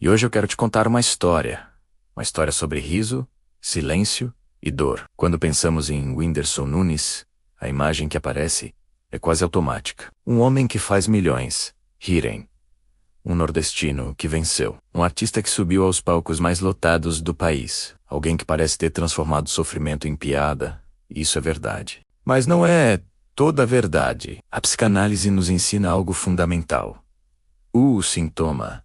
E hoje eu quero te contar uma história sobre riso, silêncio e dor. Quando pensamos em Whindersson Nunes, a imagem que aparece é quase automática. Um homem que faz milhões rirem. Um nordestino que venceu. Um artista que subiu aos palcos mais lotados do país. Alguém que parece ter transformado sofrimento em piada. Isso é verdade. Mas não é toda a verdade. A psicanálise nos ensina algo fundamental. O sintoma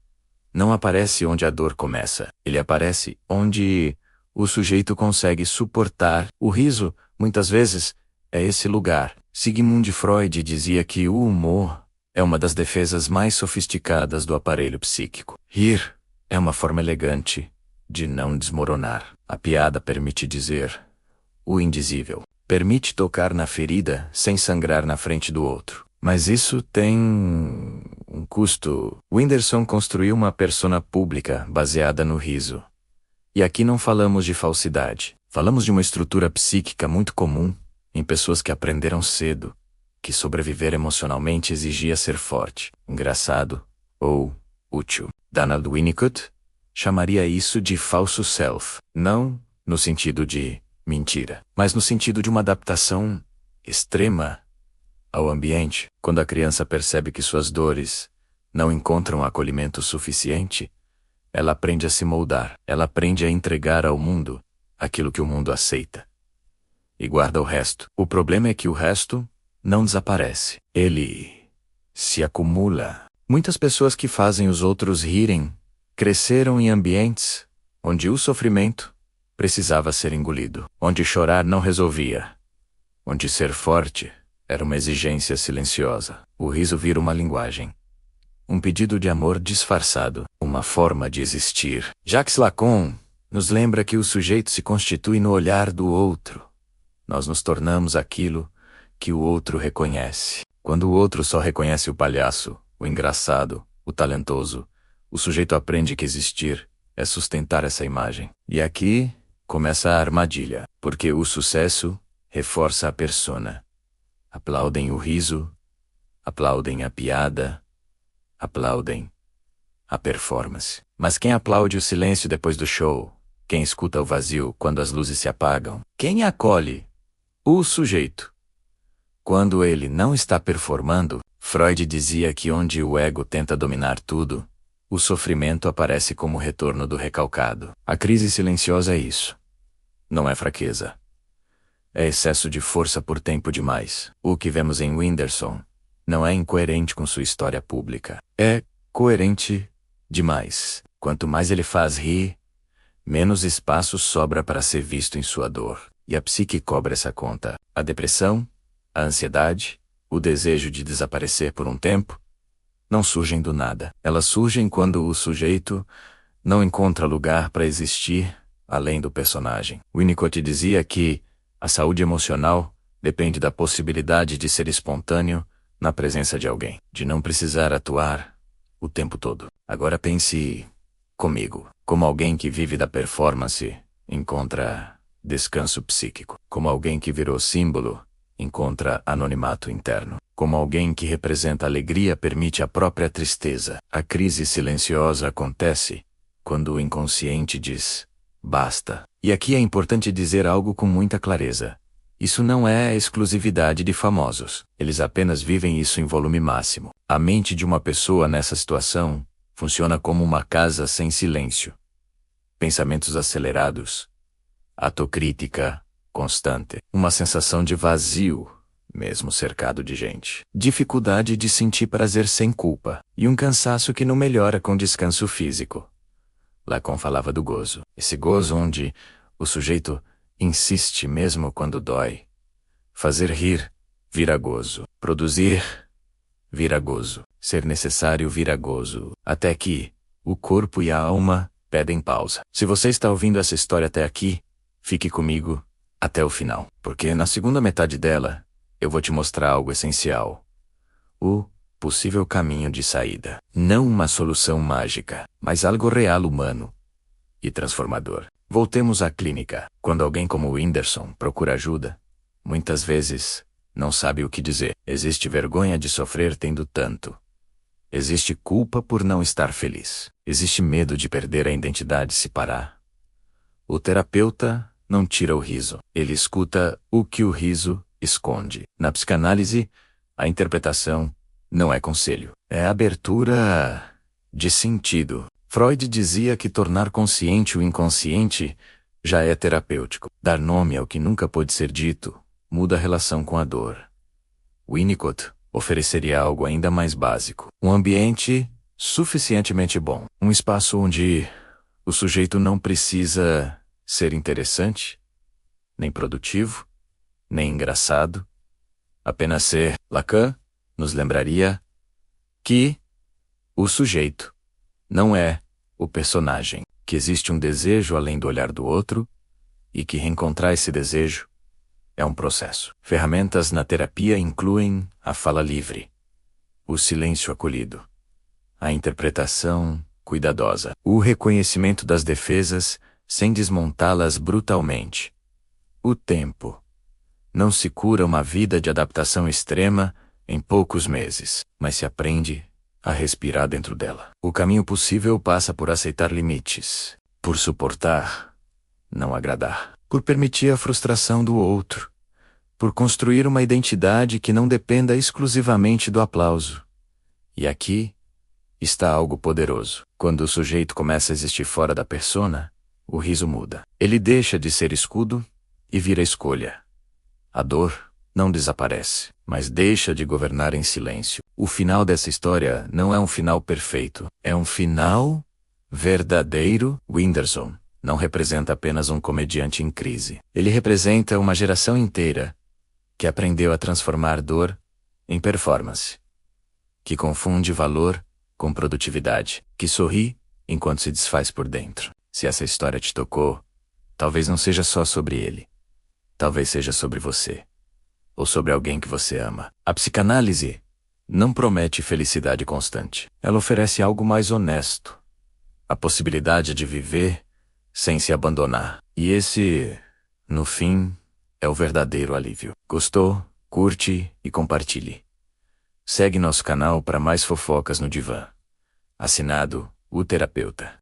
não aparece onde a dor começa. Ele aparece onde o sujeito consegue suportar. O riso, muitas vezes, é esse lugar. Sigmund Freud dizia que o humor é uma das defesas mais sofisticadas do aparelho psíquico. Rir é uma forma elegante de não desmoronar. A piada permite dizer o indizível. Permite tocar na ferida sem sangrar na frente do outro. Mas isso tem um custo. Whindersson construiu uma persona pública baseada no riso. E aqui não falamos de falsidade. Falamos de uma estrutura psíquica muito comum em pessoas que aprenderam cedo que sobreviver emocionalmente exigia ser forte, engraçado ou útil. Donald Winnicott chamaria isso de falso self. Não no sentido de mentira, mas no sentido de uma adaptação extrema ao ambiente. Quando a criança percebe que suas dores não encontram acolhimento suficiente, ela aprende a se moldar. Ela aprende a entregar ao mundo aquilo que o mundo aceita e guarda o resto. O problema é que o resto não desaparece. Ele se acumula. Muitas pessoas que fazem os outros rirem cresceram em ambientes onde o sofrimento precisava ser engolido, onde chorar não resolvia, onde ser forte era uma exigência silenciosa. O riso vira uma linguagem, um pedido de amor disfarçado, uma forma de existir. Jacques Lacan nos lembra que o sujeito se constitui no olhar do outro. Nós nos tornamos aquilo que o outro reconhece. Quando o outro só reconhece o palhaço, o engraçado, o talentoso, o sujeito aprende que existir é sustentar essa imagem. E aqui começa a armadilha, porque o sucesso reforça a persona. Aplaudem o riso, aplaudem a piada, aplaudem a performance. Mas quem aplaude o silêncio depois do show? Quem escuta o vazio quando as luzes se apagam? Quem acolhe o sujeito quando ele não está performando? Freud dizia que onde o ego tenta dominar tudo, o sofrimento aparece como retorno do recalcado. A crise silenciosa é isso. Não é fraqueza. É excesso de força por tempo demais. O que vemos em Whindersson não é incoerente com sua história pública. É coerente demais. Quanto mais ele faz rir, menos espaço sobra para ser visto em sua dor. E a psique cobra essa conta. A depressão, a ansiedade, o desejo de desaparecer por um tempo, não surgem do nada. Elas surgem quando o sujeito não encontra lugar para existir além do personagem. Winnicott dizia que a saúde emocional depende da possibilidade de ser espontâneo na presença de alguém, de não precisar atuar o tempo todo. Agora pense comigo, como alguém que vive da performance encontra descanso psíquico, como alguém que virou símbolo encontra anonimato interno. Como alguém que representa alegria permite a própria tristeza. A crise silenciosa acontece quando o inconsciente diz basta. E aqui é importante dizer algo com muita clareza. Isso não é a exclusividade de famosos. Eles apenas vivem isso em volume máximo. A mente de uma pessoa nessa situação funciona como uma casa sem silêncio. Pensamentos acelerados, autocrítica constante, uma sensação de vazio, mesmo cercado de gente. Dificuldade de sentir prazer sem culpa. E um cansaço que não melhora com descanso físico. Lacan falava do gozo. Esse gozo onde o sujeito insiste mesmo quando dói. Fazer rir vira gozo. Produzir vira gozo. Ser necessário vira gozo. Até que o corpo e a alma pedem pausa. Se você está ouvindo essa história até aqui, fique comigo até o final. Porque na segunda metade dela, eu vou te mostrar algo essencial. O possível caminho de saída. Não uma solução mágica, mas algo real humano e transformador. Voltemos à clínica. Quando alguém como o Whindersson procura ajuda, muitas vezes não sabe o que dizer. Existe vergonha de sofrer tendo tanto. Existe culpa por não estar feliz. Existe medo de perder a identidade se parar. O terapeuta não tira o riso. Ele escuta o que o riso esconde. Na psicanálise, a interpretação não é conselho. É abertura de sentido. Freud dizia que tornar consciente o inconsciente já é terapêutico. Dar nome ao que nunca pôde ser dito muda a relação com a dor. Winnicott ofereceria algo ainda mais básico. Um ambiente suficientemente bom. Um espaço onde o sujeito não precisa ser interessante, nem produtivo, nem engraçado. Apenas ser. Lacan nos lembraria que o sujeito não é o personagem, que existe um desejo além do olhar do outro e que reencontrar esse desejo é um processo. Ferramentas na terapia incluem a fala livre, o silêncio acolhido, a interpretação cuidadosa, o reconhecimento das defesas sem desmontá-las brutalmente. O tempo. Não se cura uma vida de adaptação extrema em poucos meses, mas se aprende a respirar dentro dela. O caminho possível passa por aceitar limites, por suportar, não agradar, por permitir a frustração do outro, por construir uma identidade que não dependa exclusivamente do aplauso. E aqui está algo poderoso. Quando o sujeito começa a existir fora da persona, o riso muda. Ele deixa de ser escudo e vira escolha. A dor não desaparece, mas deixa de governar em silêncio. O final dessa história não é um final perfeito, é um final verdadeiro. Whindersson não representa apenas um comediante em crise. Ele representa uma geração inteira que aprendeu a transformar dor em performance, que confunde valor com produtividade, que sorri enquanto se desfaz por dentro. Se essa história te tocou, talvez não seja só sobre ele. Talvez seja sobre você, ou sobre alguém que você ama. A psicanálise não promete felicidade constante. Ela oferece algo mais honesto, a possibilidade de viver sem se abandonar. E esse, no fim, é o verdadeiro alívio. Gostou? Curte e compartilhe. Segue nosso canal para mais fofocas no divã. Assinado, o terapeuta.